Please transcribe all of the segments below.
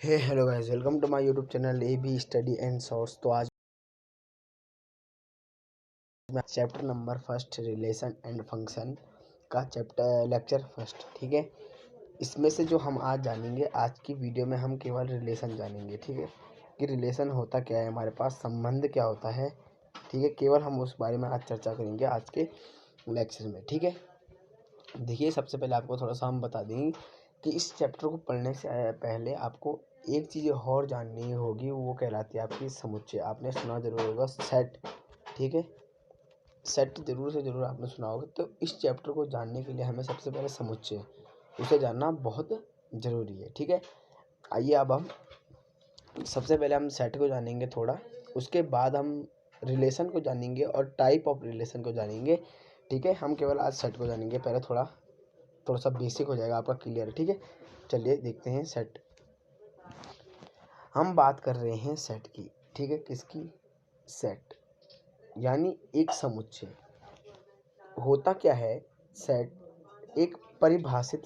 Hey hello guys, welcome to my YouTube channel A B study and shorts. तो आज मैं chapter number first relation and function का chapter lecture first, ठीक है। इसमें से जो हम आज जानेंगे, आज की वीडियो में हम केवल रिलेशन जानेंगे, ठीक है, कि रिलेशन होता क्या है, हमारे पास संबंध क्या होता है, ठीक है। केवल हम उस बारे में आज चर्चा करेंगे आज के लेक्चर में, ठीक है। देखिए, सबसे पहले आपको थोड़ा सा हम बता देंगे कि इस चैप्टर को पढ़ने से पहले आपको एक चीज़ और जाननी होगी, वो कहलाती है आपकी समुच्चय। आपने सुना जरूर होगा सेट, ठीक है। सेट जरूर से जरूर आपने सुना होगा। तो इस चैप्टर को जानने के लिए हमें सबसे पहले समुच्चय, उसे जानना बहुत ज़रूरी है, ठीक है। आइए अब हम सबसे पहले हम सेट को जानेंगे थोड़ा, उसके बाद हम रिलेशन को जानेंगे और टाइप ऑफ रिलेशन को जानेंगे, ठीक है। हम केवल आज सेट को जानेंगे, पहले थोड़ा सा बेसिक हो जाएगा आपका क्लियर, ठीक है। चलिए देखते हैं सेट। हम बात कर रहे हैं सेट की, ठीक है। किसकी? सेट यानी एक समुच्चय। होता क्या है सेट? एक परिभाषित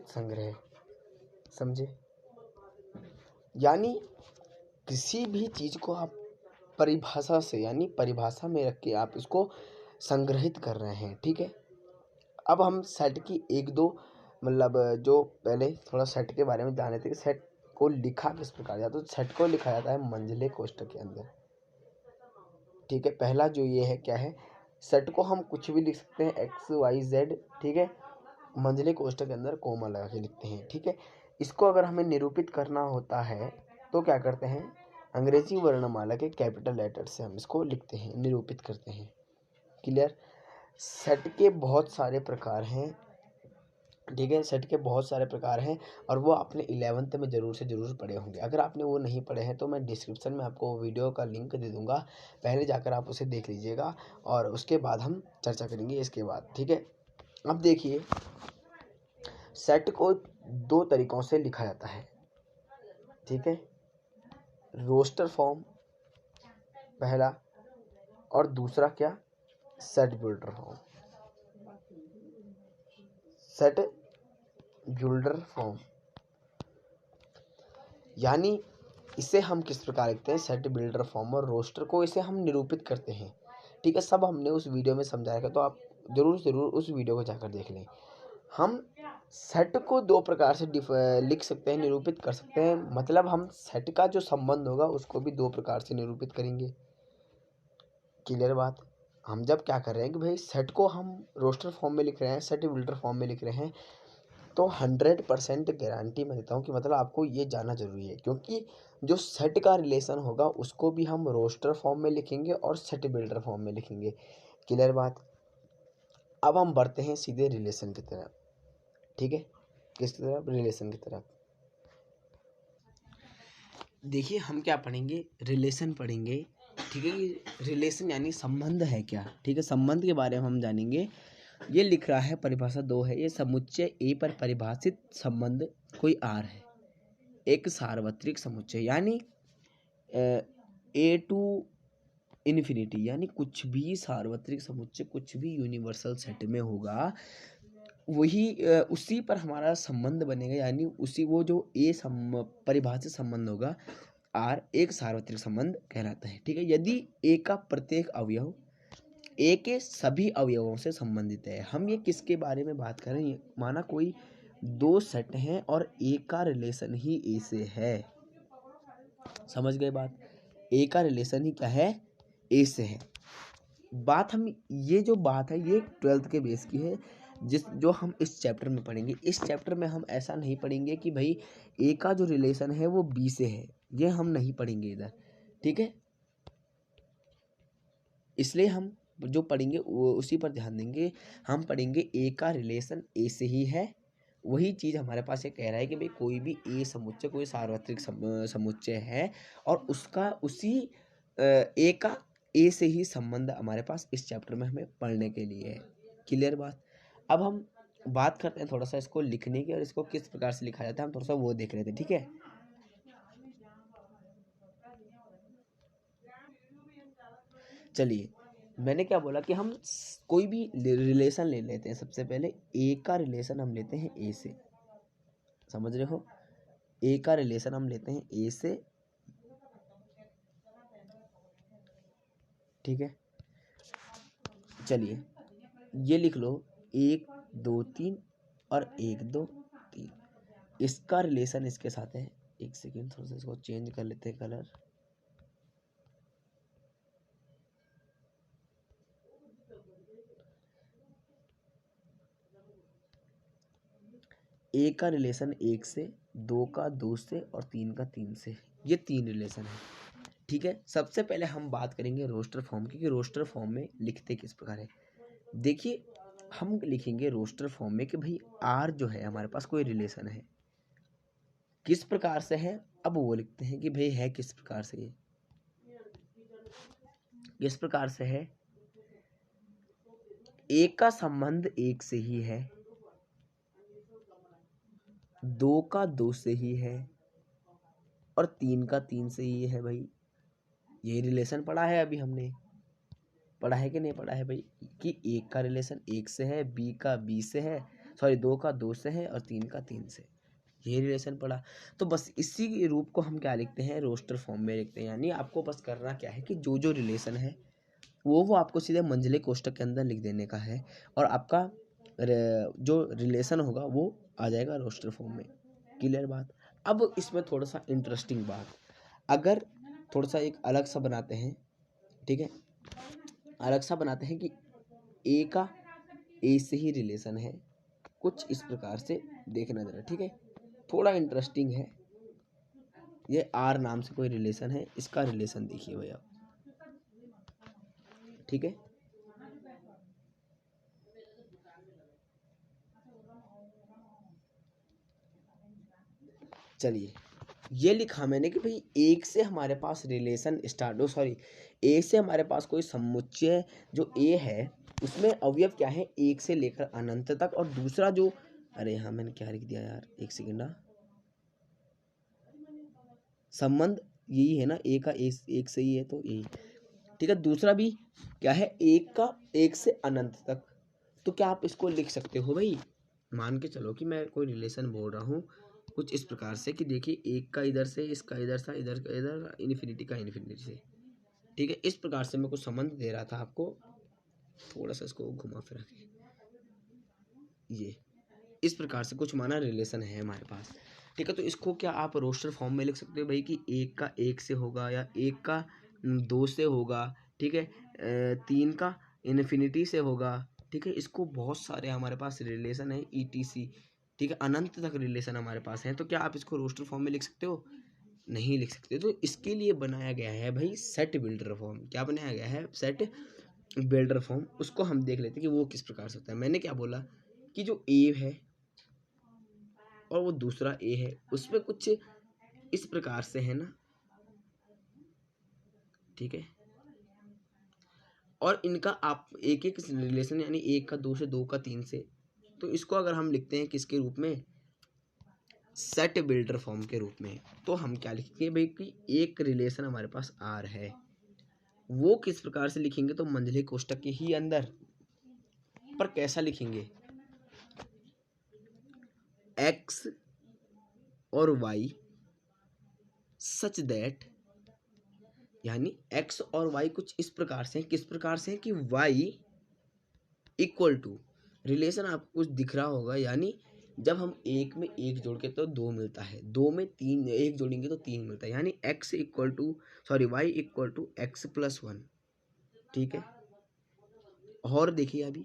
संग्रह, समझे? यानी किसी भी चीज को आप परिभाषा से, यानी परिभाषा में रख के आप इसको संग्रहित कर रहे हैं, ठीक है। अब हम सेट की एक दो मतलब जो पहले थोड़ा सेट के बारे में जाने थे कि सेट को लिखा किस प्रकार जाता है। तो सेट को लिखा जाता है मंझले कोष्ठक के अंदर, ठीक है। पहला जो ये है क्या है, सेट को हम कुछ भी लिख सकते हैं, एक्स वाई जेड, ठीक है। मंझले कोष्ठक के अंदर कोमा लगा के लिखते हैं, ठीक है। इसको अगर हमें निरूपित करना होता है तो क्या करते हैं, अंग्रेजी वर्णमाला के कैपिटल लेटर से हम इसको लिखते हैं, निरूपित करते हैं। क्लियर? सेट के बहुत सारे प्रकार हैं, ठीक है। सेट के बहुत सारे प्रकार हैं और वो आपने 11th में ज़रूर से ज़रूर पढ़े होंगे। अगर आपने वो नहीं पढ़े हैं तो मैं डिस्क्रिप्शन में आपको वीडियो का लिंक दे दूंगा, पहले जाकर आप उसे देख लीजिएगा और उसके बाद हम चर्चा करेंगे इसके बाद, ठीक है। अब देखिए, सेट को दो तरीकों से लिखा जाता है, ठीक है। रोस्टर फॉर्म पहला, और दूसरा क्या, set builder form. Set builder form यानी इसे हम किस प्रकार लिखते हैं, सेट बिल्डर फॉर्म और रोस्टर को इसे हम निरूपित करते हैं, ठीक है। सब हमने उस वीडियो में समझाया, तो आप जरूर उस वीडियो को जाकर देख लें। हम सेट को दो प्रकार से लिख सकते हैं, निरूपित कर सकते हैं। मतलब हम सेट का जो संबंध होगा उसको भी दो प्रकार से निरूपित करेंगे। क्लियर बात? हम जब क्या कर रहे हैं कि भाई सेट को हम रोस्टर फॉर्म में लिख रहे हैं, सेट बिल्डर फॉर्म में लिख रहे हैं, तो 100% गारंटी मैं देता हूँ कि मतलब आपको ये जानना जरूरी है, क्योंकि जो सेट का रिलेशन होगा उसको भी हम रोस्टर फॉर्म में लिखेंगे और सेट बिल्डर फॉर्म में लिखेंगे। क्लियर बात? अब हम बढ़ते हैं सीधे रिलेशन की तरफ, ठीक है। किसकी तरफ? रिलेशन की तरफ। देखिए, हम क्या पढ़ेंगे, रिलेशन पढ़ेंगे, ठीक है। कि रिलेशन यानी संबंध है क्या, ठीक है। संबंध के बारे में हम जानेंगे। ये लिख रहा है, परिभाषा 2 है, ये समुच्चय ए पर परिभाषित संबंध कोई आर है, एक सार्वत्रिक समुच्चय। यानी ए टू इन्फिनिटी, यानी कुछ भी सार्वत्रिक समुच्चय, कुछ भी यूनिवर्सल सेट में होगा, वही उसी पर हमारा संबंध बनेगा। यानी उसी वो जो परिभाषित संबंध होगा आर, एक सार्वत्रिक संबंध कहलाता है, ठीक है। यदि ए का प्रत्येक अवयव ए के सभी अवयवों से संबंधित है। हम ये किसके बारे में बात कर रहे हैं, माना कोई दो सेट हैं और ए का रिलेशन ही ए से है, समझ गए बात? ए का रिलेशन ही क्या है, ए से है। बात हम ये जो बात है ये 12th के बेस की है, जो हम इस चैप्टर में पढ़ेंगे। इस चैप्टर में हम ऐसा नहीं पढ़ेंगे कि भाई ए का जो रिलेशन है वो बी से है, ये हम नहीं पढ़ेंगे इधर, ठीक है। इसलिए हम जो पढ़ेंगे वो उसी पर ध्यान देंगे। हम पढ़ेंगे ए का रिलेशन ए से ही है, वही चीज़ हमारे पास ये कह रहा है कि भाई कोई भी ए समुच्चय, कोई सार्वत्रिक समुच्चय है और उसका उसी ए का ए से ही संबंध हमारे पास इस चैप्टर में हमें पढ़ने के लिए है। क्लियर बात? अब हम बात करते हैं थोड़ा सा इसको लिखने की, और इसको किस प्रकार से लिखा जाता है हम थोड़ा सा वो देख रहे थे, ठीक है। चलिए, मैंने क्या बोला कि हम कोई भी रिलेशन ले लेते हैं। सबसे पहले ए का रिलेशन हम लेते हैं ए से, समझ रहे हो। ए का रिलेशन हम लेते हैं ए से, ठीक है। चलिए ये लिख लो 1 2 3 और 1 2 3, इसका रिलेशन इसके साथ है। एक सेकेंड, थोड़ा सा इसको चेंज कर लेते हैं कलर। ए का रिलेशन 1 से, 2 का 2 से और 3 का 3 से, ये 3 रिलेशन है, ठीक है। सबसे पहले हम बात करेंगे रोस्टर फॉर्म की, कि रोस्टर फॉर्म में लिखते किस प्रकार है। देखिए हम लिखेंगे रोस्टर फॉर्म में कि भाई आर जो है हमारे पास कोई रिलेशन है, किस प्रकार से है। अब वो लिखते हैं कि भाई है किस प्रकार से, ये किस प्रकार से है। एक का संबंध 1 से ही है, 2 का 2 से ही है और 3 का 3 से ही है। भाई ये रिलेशन पढ़ा है, अभी हमने पढ़ा है कि नहीं पढ़ा है भाई, कि एक का रिलेशन 1 से है, बी का बी से है, सॉरी 2 का 2 से है और 3 का 3 से, ये रिलेशन पढ़ा। तो बस इसी रूप को हम क्या लिखते हैं, रोस्टर फॉर्म में लिखते हैं। यानी आपको बस करना क्या है कि जो जो रिलेशन है वो आपको सीधे मंझले कोष्ठक के अंदर लिख देने का है, और आपका जो रिलेशन होगा वो आ जाएगा रोस्टर फॉर्म में। क्लियर बात। अब इसमें थोड़ा सा इंटरेस्टिंग बात, अगर थोड़ा सा एक अलग सा बनाते हैं, ठीक है, अलग सा बनाते हैं कि ए का ए से ही रिलेशन है, कुछ इस प्रकार से देखना जरा, ठीक है। थोड़ा इंटरेस्टिंग है, ये आर नाम से कोई रिलेशन है, इसका रिलेशन देखिए भैया, ठीक है। चलिए ये लिखा मैंने कि भाई एक से हमारे पास रिलेशन स्टार्ट हो, सॉरी ए से हमारे पास कोई समुच्चय जो ए है उसमें अवयव क्या है, एक से लेकर अनंत तक। और दूसरा जो, अरे हाँ मैंने क्या लिख दिया यार, एक सेकेंड, संबंध यही है ना, ए का एक से ही है तो यही, ठीक है। दूसरा भी क्या है, एक का एक से अनंत तक। तो क्या आप इसको लिख सकते हो भाई, मान के चलो कि मैं कोई रिलेशन बोल रहा हूँ कुछ इस प्रकार से कि देखिए एक का इधर से, इसका इधर से, इधर का इधर, इन्फिनिटी का इन्फिनिटी से, ठीक है। इस प्रकार से मैं कुछ संबंध दे रहा था आपको, थोड़ा सा इसको घुमा फिरा के, ये इस प्रकार से कुछ माना रिलेशन है हमारे पास, ठीक है। तो इसको क्या आप रोस्टर फॉर्म में लिख सकते हो भाई, कि एक का एक से होगा या एक का 2 से होगा, ठीक है, 3 का इन्फिनिटी से होगा, ठीक है। इसको बहुत सारे हमारे पास रिलेशन है ETC, ठीक है, अनंत तक रिलेशन हमारे पास है। तो क्या आप इसको रोस्टर फॉर्म में लिख सकते हो, नहीं लिख सकते। तो इसके लिए बनाया गया है भाई सेट बिल्डर फॉर्म। क्या बनाया गया है, सेट बिल्डर फॉर्म। उसको हम देख लेते हैं कि वो किस प्रकार से होता है। मैंने क्या बोला कि जो ए है और वो दूसरा ए है, उसमें कुछ इस प्रकार से है ना, ठीक है। और इनका आप एक एक रिलेशन, यानी एक का 2 से, 2 का 3 से, तो इसको अगर हम लिखते हैं किसके रूप में, सेट बिल्डर फॉर्म के रूप में, तो हम क्या लिखेंगे भाई कि एक रिलेशन हमारे पास आर है, वो किस प्रकार से लिखेंगे, तो मंझले कोष्ठक के ही अंदर। पर कैसा लिखेंगे, एक्स और वाई सच दैट, यानी एक्स और वाई कुछ इस प्रकार से, किस प्रकार से कि वाई इक्वल टू, रिलेशन आपको कुछ दिख रहा होगा, यानी जब हम एक में एक जोड़ के तो 2 मिलता है, 2 में 3 एक जोड़ेंगे तो 3 मिलता है, यानी x equal to, sorry y equal to x plus 1, ठीक है। और देखिए अभी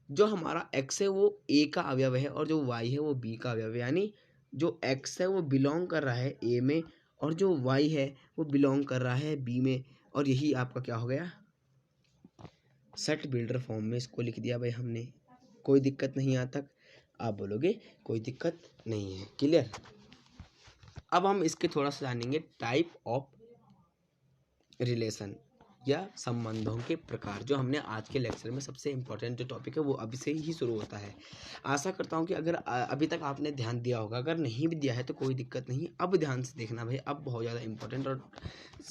जो हमारा x है वो a का अवयव है और जो y है वो b का अवयव है, यानी जो x है वो बिलोंग कर रहा है a में और जो y है वो बिलोंग कर रहा है b में, और यही आपका क्या हो गया, सेट बिल्डर फॉर्म में इसको लिख दिया भाई हमने। कोई दिक्कत नहीं यहाँ तक, आप बोलोगे कोई दिक्कत नहीं है। क्लियर। अब हम इसके थोड़ा सा जानेंगे टाइप ऑफ रिलेशन या संबंधों के प्रकार, जो हमने आज के लेक्चर में सबसे इम्पोर्टेंट जो टॉपिक है वो अभी से ही शुरू होता है। आशा करता हूँ कि अगर अभी तक आपने ध्यान दिया होगा, अगर नहीं भी दिया है तो कोई दिक्कत नहीं, अब ध्यान से देखना भाई, अब बहुत ज़्यादा इम्पोर्टेंट और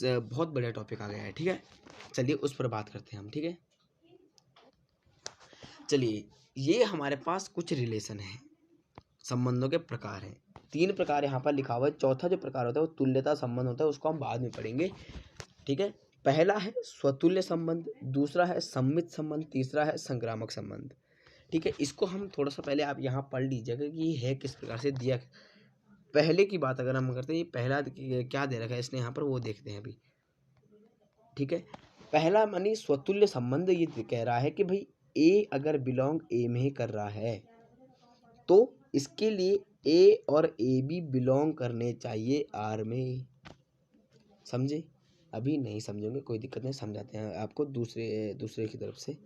बहुत बढ़िया टॉपिक आ गया है, ठीक है। चलिए उस पर बात करते हैं हम, ठीक है। चलिए ये हमारे पास कुछ रिलेशन है, संबंधों के प्रकार हैं। 3 प्रकार यहाँ पर लिखा हुआ है। चौथा जो प्रकार होता है वो तुल्यता संबंध होता है, उसको हम बाद में पढ़ेंगे, ठीक है। पहला है स्वतुल्य संबंध, दूसरा है सम्मित संबंध, तीसरा है संक्रामक संबंध, ठीक है। इसको हम थोड़ा सा पहले आप यहाँ पढ़ लीजिएगा कि ये है किस प्रकार से दिया। पहले की बात अगर हम करते हैं, ये पहला क्या दे रखा है इसने यहाँ पर, वो देखते हैं अभी, ठीक है। पहला मानी स्वतुल्य संबंध, ये कह रहा है कि भाई ए अगर बिलोंग ए में ही कर रहा है तो इसके लिए ए और ए भी बिलोंग करने चाहिए आर में। समझे? अभी नहीं समझोगे कोई दिक्कत नहीं, समझाते हैं आपको दूसरे की तरफ से।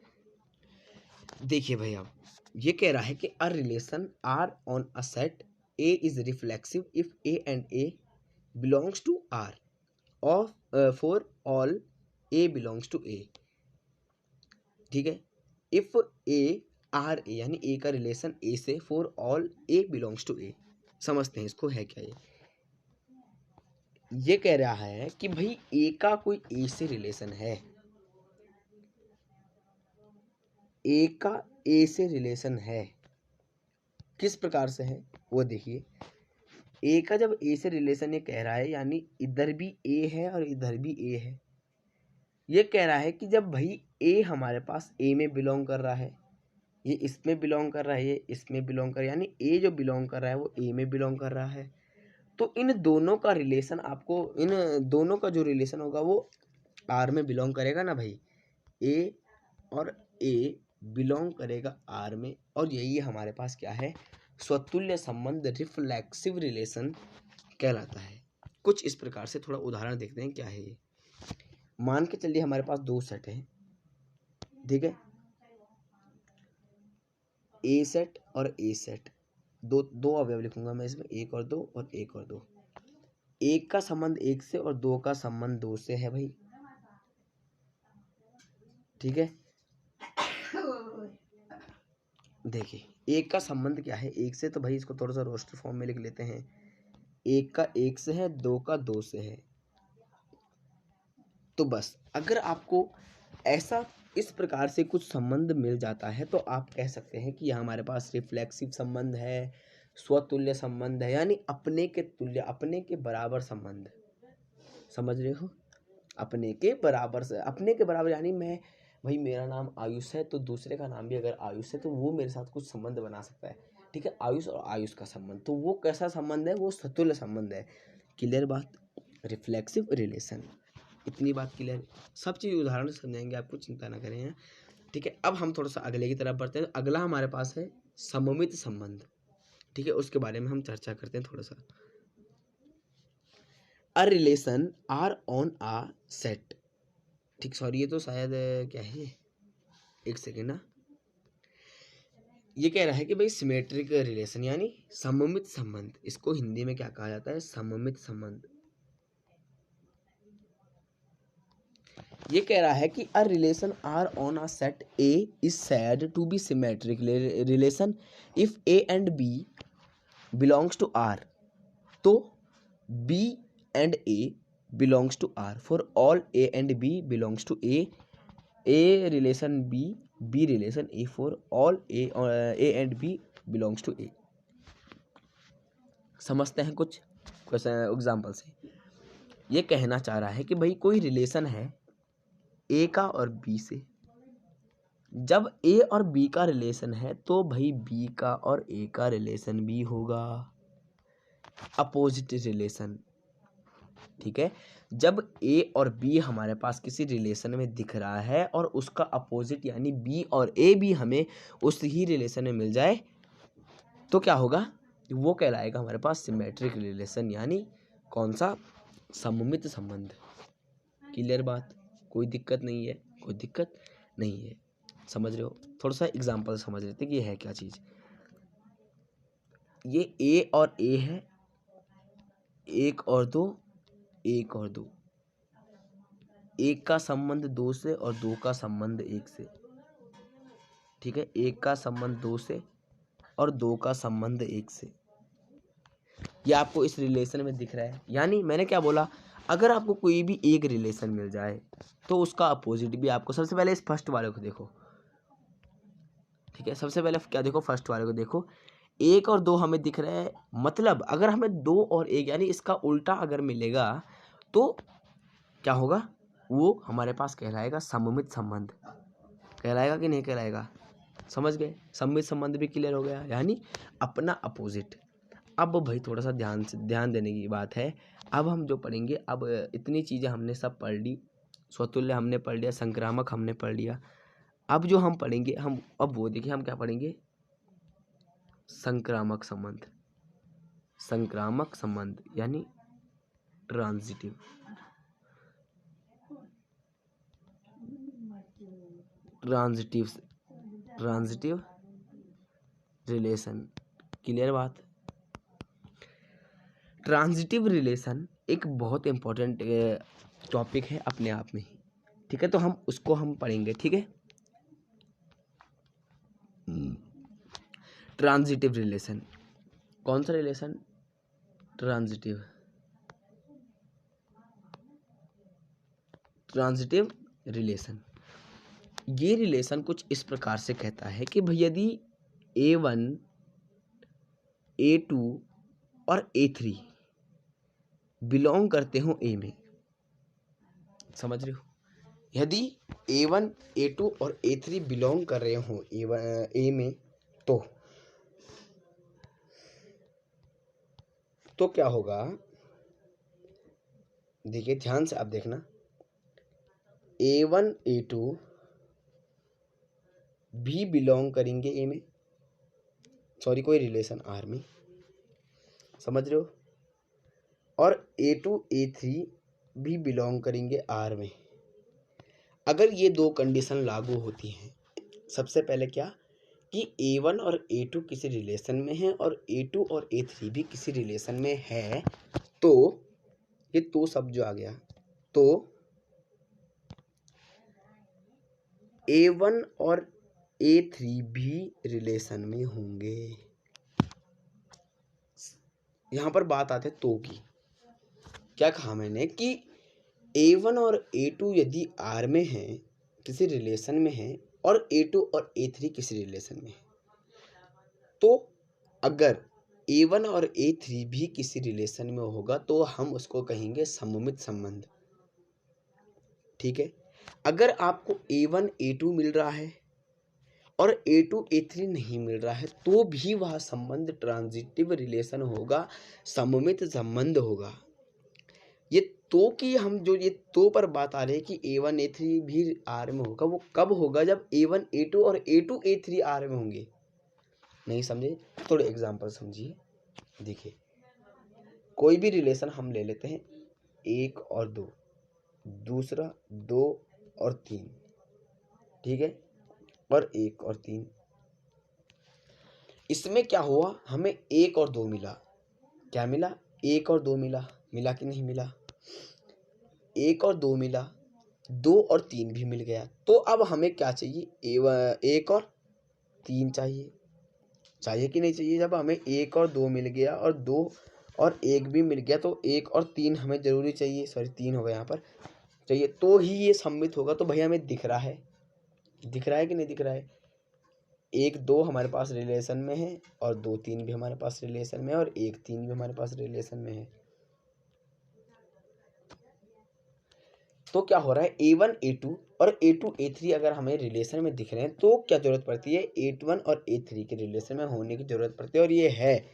देखिए भाई, अब ये कह रहा है कि a relation R on a set A is reflexive if a and a belongs to R of for all a belongs to A, ठीक है। इफ ए आर ए यानी ए का रिलेशन ए से for all a belongs to A. समझते हैं इसको है क्या। ये कह रहा है कि भाई ए का कोई ए से रिलेशन है, ए का ए से रिलेशन है, किस प्रकार से है वो देखिए। ए का जब ए से रिलेशन ये कह रहा है यानी इधर भी ए है और इधर भी ए है। ये कह रहा है कि जब भाई ए हमारे पास ए में बिलोंग कर रहा है, ये इसमें बिलोंग कर रहा है, ये इसमें बिलोंग कर रहा है, यानी ए जो बिलोंग कर रहा है वो ए में बिलोंग कर रहा है, तो इन दोनों का रिलेशन आपको, इन दोनों का जो रिलेशन होगा वो आर में बिलोंग करेगा ना भाई। ए और ए बिलोंग करेगा आर में, और यही हमारे पास क्या है, स्वतुल्य संबंध, रिफ्लेक्सिव रिलेशन कहलाता है। कुछ इस प्रकार से थोड़ा उदाहरण देखते हैं क्या है ये। मान के चलिए हमारे पास 2 सेट है, ठीक है, ए सेट और ए सेट, दो अवयव लिखूंगा मैं इसमें, 1 और 2 और 1 और 2। एक का संबंध 1 से और 2 का संबंध 2 से है भाई, ठीक है। देखिए एक का संबंध क्या है 1 से, तो भाई इसको थोड़ा सा रोस्टर फॉर्म में लिख लेते हैं। 1 का 1 से है, 2 का 2 से है। तो बस अगर आपको ऐसा इस प्रकार से कुछ संबंध मिल जाता है तो आप कह सकते हैं कि यह हमारे पास रिफ्लेक्सिव संबंध है, स्वतुल्य संबंध है, यानी अपने के तुल्य, अपने के बराबर संबंध। समझ रहे हो? अपने के बराबर से, अपने के बराबर यानी मैं भाई मेरा नाम आयुष है तो दूसरे का नाम भी अगर आयुष है तो वो मेरे साथ कुछ संबंध बना सकता है, ठीक है। आयुष और आयुष का संबंध, तो वो कैसा संबंध है, वो स्वतुल्य संबंध है। क्लियर बात? रिफ्लेक्सिव रिलेशन, इतनी बात क्लियर। सब चीज़ उदाहरण से समझेंगे, आपको चिंता ना करें, ठीक है। अब हम थोड़ा सा अगले की तरफ बढ़ते हैं। अगला हमारे पास है सममित संबंध, ठीक है, उसके बारे में हम चर्चा करते हैं थोड़ा सा। A relation R on a set, ठीक, सॉरी ये तो शायद क्या है, एक सेकेंड ना। ये कह रहा है कि भाई सिमेट्रिक रिलेशन यानी सममित संबंध, इसको हिंदी में क्या कहा जाता है, सममित संबंध। ये कह रहा है कि a relation R on a set A is said to be symmetric relation if a and b belongs to R, तो b and a belongs to R for all a and b belongs to A relation b relation a for all a and b belongs to A. समझते हैं कुछ example से। ये कहना चाह रहा है कि भाई कोई रिलेशन है ए का और बी से, जब ए और बी का रिलेशन है तो भाई बी का और ए का रिलेशन भी होगा, अपोजिट रिलेशन, ठीक है। जब ए और बी हमारे पास किसी रिलेशन में दिख रहा है और उसका अपोजिट यानी बी और ए भी हमें उस ही रिलेशन में मिल जाए तो क्या होगा, वो कहलाएगा हमारे पास सिमेट्रिक रिलेशन, यानी कौन सा, सममित संबंध। क्लियर बात? कोई दिक्कत नहीं है, कोई दिक्कत नहीं है, समझ रहे हो? थोड़ा सा एग्जांपल समझ लेते कि ये है क्या चीज़। ये ए और ए है, 1 और 2, 1 और 2, 1 का संबंध 2 से और 2 का संबंध 1 से, ठीक है। 1 का संबंध 2 से और 2 का संबंध 1 से, ये आपको इस रिलेशन में दिख रहा है। यानी मैंने क्या बोला, अगर आपको कोई भी एक रिलेशन मिल जाए तो उसका अपोजिट भी आपको, सबसे पहले इस फर्स्ट वाले को देखो, ठीक है। सबसे पहले क्या देखो, फर्स्ट वाले को देखो। 1 और 2 हमें दिख रहा है, मतलब अगर हमें 2 और 1 यानी इसका उल्टा अगर मिलेगा तो क्या होगा, वो हमारे पास कहलाएगा सममित संबंध। कहलाएगा कि नहीं कहलाएगा, समझ गए? सममित संबंध भी क्लियर हो गया, यानी अपना अपोजिट। अब भाई थोड़ा सा ध्यान देने की बात है। अब हम जो पढ़ेंगे, अब इतनी चीज़ें हमने सब पढ़ ली, स्वतुल्य हमने पढ़ लिया, संक्रामक हमने पढ़ लिया। अब जो हम पढ़ेंगे, हम अब वो देखिए हम क्या पढ़ेंगे, संक्रामक संबंध। संक्रामक संबंध यानी ट्रांजिटिव रिलेशन। क्लियर बात? ट्रांजिटिव रिलेशन एक बहुत इंपॉर्टेंट टॉपिक है अपने आप में ही, ठीक है? तो हम उसको हम पढ़ेंगे, ठीक है? ट्रांजिटिव रिलेशन, कौन सा रिलेशन? Transitive relation. ये रिलेशन कुछ इस प्रकार से कहता है कि भाई यदि A1, A2 और A3 बिलोंग करते हो A में, समझ रहे हो? यदि A1, A2 और A3 बिलोंग कर रहे हो A में, तो क्या होगा, देखिए ध्यान से आप देखना। A1, A2 भी बिलोंग करेंगे A में, सॉरी कोई रिलेशन R में, समझ रहे हो? और A2, A3 भी बिलोंग करेंगे R में। अगर ये दो कंडीशन लागू होती हैं, सबसे पहले क्या कि A1 और A2 किसी रिलेशन में है और A2 और A3 भी किसी रिलेशन में है, तो ये तो सब जो आ गया, तो A1 और A3 भी रिलेशन में होंगे। यहां पर बात आते तो की, क्या कहा मैंने कि A1 और A2 यदि R में है, किसी रिलेशन में है, और A2 और A3 किसी रिलेशन में है, तो अगर A1 और A3 भी किसी रिलेशन में होगा तो हम उसको कहेंगे सममित संबंध, ठीक है? अगर आपको A1, A2 मिल रहा है और A2, A3 नहीं मिल रहा है, तो भी वह संबंध ट्रांजिटिव रिलेशन होगा, सममित संबंध होगा। ये तो कि हम जो ये तो पर बात आ रही है कि A1, A3 भी R में होगा, वो कब होगा? जब A1, A2 और A2, A3 R में होंगे। नहीं समझे? थोड़े एग्जांपल समझिए। देखिए, कोई भी रिलेशन हम ले लेते हैं 1 और 2, दूसरा 2 और 3, ठीक है? और 1 और 3। इसमें क्या हुआ, हमें 1 और 2 मिला। क्या मिला? 1 और 2 मिला। मिला कि नहीं मिला? 1 और 2 मिला, 2 और 3 भी मिल गया। तो अब हमें क्या चाहिए? 1 और 3 चाहिए। चाहिए कि नहीं चाहिए? जब हमें 1 और 2 मिल गया और 2 और 1 भी मिल गया, तो 1 और 3 हमें जरूरी चाहिए, सॉरी 3 हो गया यहाँ पर चाहिए, तो ही ये सम्मित होगा। तो भैया हमें दिख रहा है कि नहीं दिख रहा है? 1, 2 हमारे पास रिलेशन में है और 2, 3 भी हमारे पास रिलेशन में है और 1, 3 भी हमारे पास रिलेशन में है। तो क्या हो रहा है, A1, A2 और A2, A3 अगर हमें रिलेशन में दिख रहे हैं, तो क्या जरूरत पड़ती है? A1 और A3 के रिलेशन में होने की जरूरत पड़ती है, और ये है,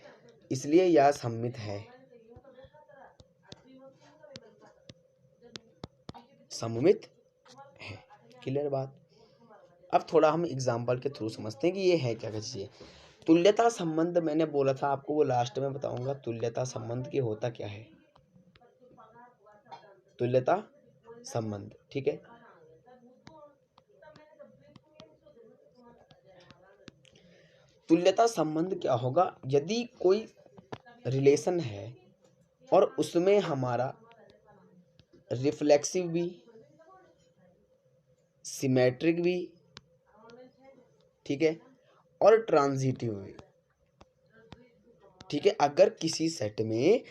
इसलिए यह सम्मित है, सम्मित है। क्लियर बात? अब थोड़ा हम एग्जाम्पल के थ्रू समझते हैं कि ये है क्या चीज़। तुल्यता संबंध मैंने बोला था आपको, वो लास्ट में बताऊंगा। तुल्यता संबंध की होता क्या है? तुल्यता संबंध, ठीक है? तुल्यता संबंध क्या होगा? यदि कोई रिलेशन है और उसमें हमारा रिफ्लेक्सिव भी, सिमेट्रिक भी, ठीक है, और ट्रांजिटिव भी, ठीक है? अगर किसी सेट में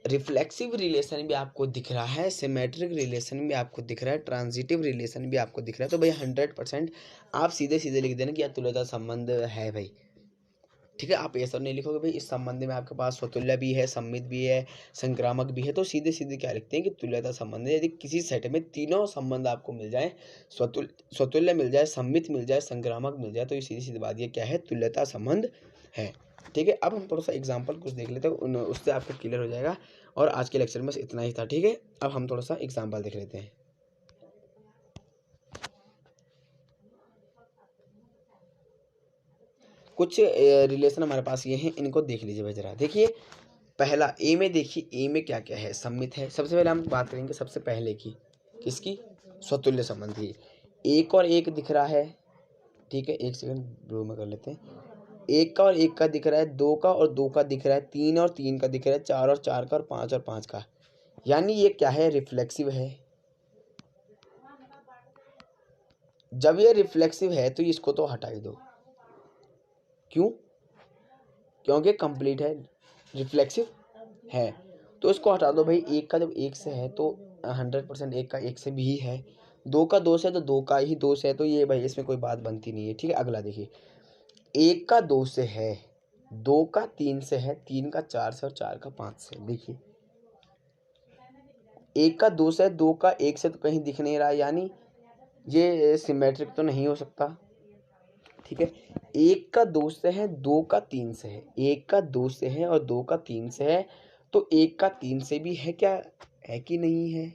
रिफ्लेक्सिव रिलेशन भी आपको दिख रहा है, सिमेट्रिक रिलेशन भी आपको दिख रहा है, ट्रांजिटिव रिलेशन भी आपको दिख रहा है, तो भाई 100% आप सीधे सीधे लिख देना कि यार तुल्यता संबंध है भाई। ठीक है। आप ये सब नहीं लिखोगे भाई इस संबंध में आपके पास स्वतुल्य भी है, सम्मित भी है, संक्रामक भी है, तो सीधे सीधे क्या लिखते हैं कि तुल्यता संबंध है। यदि किसी सेट में तीनों संबंध आपको मिल जाए, स्वतुल्य मिल जाए, सम्मित मिल जाए, संक्रामक मिल जाए, तो ये सीधी सीधी बात ये क्या है, तुल्यता संबंध है। ठीक है। अब हम थोड़ा सा एग्जाम्पल कुछ देख लेते हैं, उससे आपको क्लियर हो जाएगा। और आज के लेक्चर में बस इतना ही था। ठीक है। अब हम थोड़ा सा एग्जाम्पल देख लेते हैं। कुछ रिलेशन हमारे पास ये हैं, इनको देख लीजिए भाई जरा। देखिए पहला ए में, देखिए ए में क्या क्या है, सम्मित है। सबसे पहले हम बात करेंगे सबसे पहले की, किसकी, स्वतुल्य संबंध की। एक और एक दिख रहा है, ठीक है, एक सेकंड ब्लू में कर लेते हैं। एक का और एक का दिख रहा है, दो का और दो का दिख रहा है, तीन और तीन का दिख रहा है, चार और चार का, और पांच का। यानी ये क्या है, रिफ्लेक्सिव है। जब ये रिफ्लेक्सिव है तो इसको तो हटा ही दो। क्यों? क्योंकि कंप्लीट है, रिफ्लेक्सिव है, तो इसको हटा दो भाई। एक का जब एक से है तो 100% एक का एक से भी है, दो का दो से तो दो का ही दो से है, तो ये भाई इसमें कोई बात बनती नहीं है। ठीक है। अगला देखिए, एक का दो से है, दो का तीन से है, तीन का चार से, और चार का पांच से। देखिए एक का दो से, दो का एक से तो कहीं दिख नहीं रहा, यानी ये सिमेट्रिक तो नहीं हो सकता। ठीक है। एक का दो से है, दो का तीन से है, एक का दो से है और दो का तीन से है, तो एक का तीन से भी है क्या, है कि नहीं है,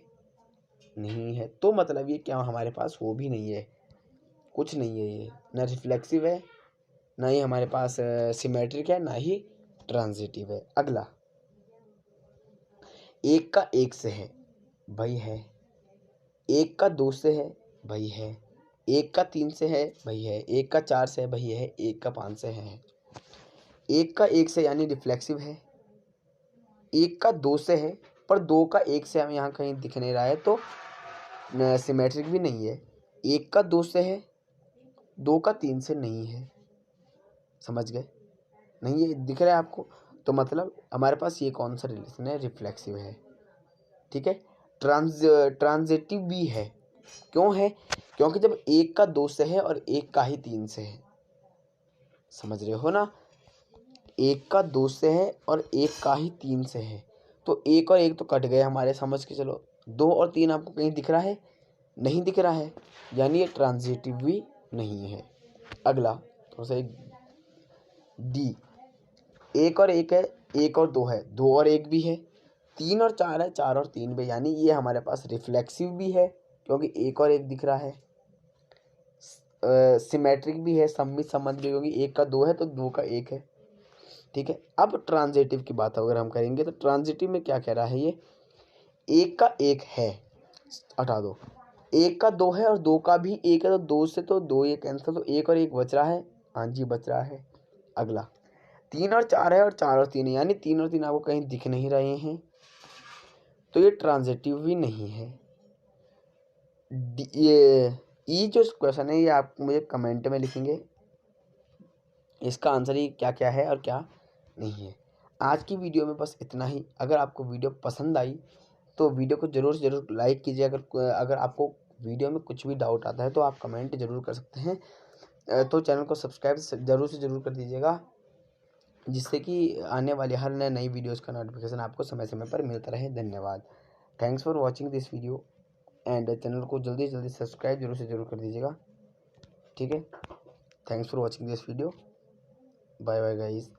नहीं है। तो मतलब ये क्या हमारे पास वो भी नहीं है, कुछ नहीं है, ये ना रिफ्लेक्सिव है, ना ही हमारे पास सिमेट्रिक है, ना ही ट्रांजिटिव है। अगला, एक का एक से है भाई है, एक का दो से है भाई है, एक का तीन से है भाई है, एक का चार से है भाई है, एक का पांच से है। एक का एक से यानी रिफ्लेक्सिव है, एक का दो से है, पर दो का एक से हमें यहाँ कहीं दिख नहीं रहा है, तो सिमेट्रिक भी नहीं है। एक का दो से है, दो का तीन से नहीं है, समझ गए, नहीं ये दिख रहा है आपको, तो मतलब हमारे पास ये कौन सा रिलेशन है, रिफ्लेक्सिव है। ठीक है। ट्रांजिटिव भी है। क्यों है? क्योंकि जब एक का दो से है और एक का ही तीन से है, समझ रहे हो ना, एक का दो से है और एक का ही तीन से है, तो एक और एक तो कट गए हमारे, समझ के चलो। दो और तीन आपको कहीं दिख रहा है, नहीं दिख रहा है, यानी ये ट्रांजिटिव भी नहीं है। अगला थोड़ा सा डी, एक और एक है, एक और दो है, दो और एक भी है, तीन और चार है, चार और तीन भी, यानी ये हमारे पास रिफ्लेक्सिव भी है क्योंकि एक और एक दिख रहा है, सिमेट्रिक भी है, सम्मित संबंध भी, क्योंकि एक का दो है तो दो का एक है। ठीक है। अब ट्रांजिटिव की बात अगर हम करेंगे तो ट्रांजिटिव में क्या कह रहा है, ये एक का एक है, हटा दो, एक का दो है और दो का भी एक है, तो दो से तो दो ये कैंसिल, तो एक और एक बच रहा है, हाँ जी बच रहा है। अगला, तीन और चार है और चार और तीन है, यानी तीन और तीन आपको कहीं दिख नहीं रहे हैं, तो ये ट्रांजिटिव भी नहीं है। ये जो क्वेश्चन है ये आप मुझे कमेंट में लिखेंगे, इसका आंसर ही क्या क्या है और क्या नहीं है। आज की वीडियो में बस इतना ही। अगर आपको वीडियो पसंद आई तो वीडियो को ज़रूर से ज़रूर लाइक कीजिए। अगर आपको वीडियो में कुछ भी डाउट आता है तो आप कमेंट ज़रूर कर सकते हैं। तो चैनल को सब्सक्राइब ज़रूर से ज़रूर कर दीजिएगा, जिससे कि आने वाली हर नई वीडियोज़ का नोटिफिकेशन आपको समय समय पर मिलता रहे। धन्यवाद। Thanks for watching this video and channel को जल्दी से जल्दी सब्सक्राइब जरूर से ज़रूर कर दीजिएगा। ठीक है। Thanks for watching this video. Bye bye guys.